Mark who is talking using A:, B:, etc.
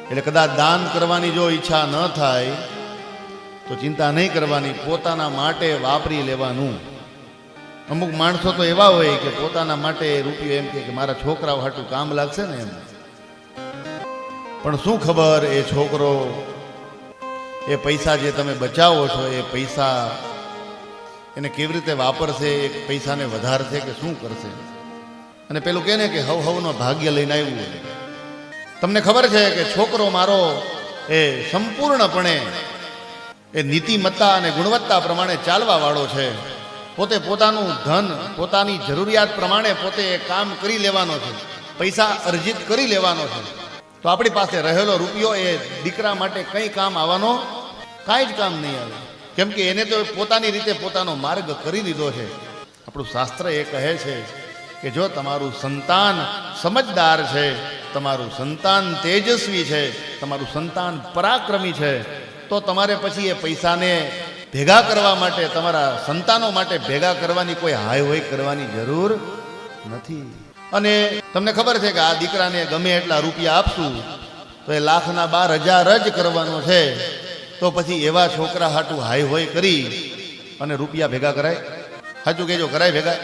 A: એટલે કદાચ દાન કરવાની જો ઈચ્છા ન થાય તો ચિંતા નહીં કરવાની, પોતાના માટે વાપરી લેવાનું. અમુક માણસો તો એવા હોય કે પોતાના માટે રૂપિયો એમ કે મારા છોકરાઓ હાટું કામ લાગશે ને એમ. પણ શું ખબર એ છોકરો એ પૈસા જે તમે બચાવો છો એ પૈસા એને કેવી રીતે વાપરશે, એ પૈસાને વધારશે કે શું કરશે. અને પેલું કહે ને કે હવનો ભાગ્ય લઈને આવ્યું હોય. તમને ખબર છે કે છોકરો મારો એ સંપૂર્ણપણે એ નીતિમત્તા અને ગુણવત્તા પ્રમાણે ચાલવા વાળો છે. પોતે પોતાનું ધન પોતાની જરૂરિયાત પ્રમાણે પોતે એ કામ કરી લેવાનો છે, પૈસા અર્જિત કરી લેવાનો છે. તો આપણી પાસે રહેલો રૂપિયો એ દીકરા માટે કંઈ કામ આવવાનો કાંઈ જ કામ નહીં આવે, કેમ કે એને તો પોતાની રીતે પોતાનો માર્ગ કરી દીધો છે. આપણું શાસ્ત્ર એ કહે છે કે જો તમારું સંતાન સમજદાર છે, તમારું સંતાન તેજસ્વી છે, તમારું સંતાન પરાક્રમી છે, તો તમારે પછી એ પૈસાને ભેગા કરવા માટે, તમારા સંતાનો માટે ભેગા કરવાની કોઈ હાય હોય કરવાની જરૂર નથી. અને તમને ખબર છે કે આ દીકરાને ગમે એટલા રૂપિયા આપશું તો એ 1,12,000 જ કરવાનો છે. તો પછી એવા છોકરા હાટું હાય હોય કરી અને રૂપિયા ભેગા કરાય? સાચું કહેજો, કરાય ભેગા?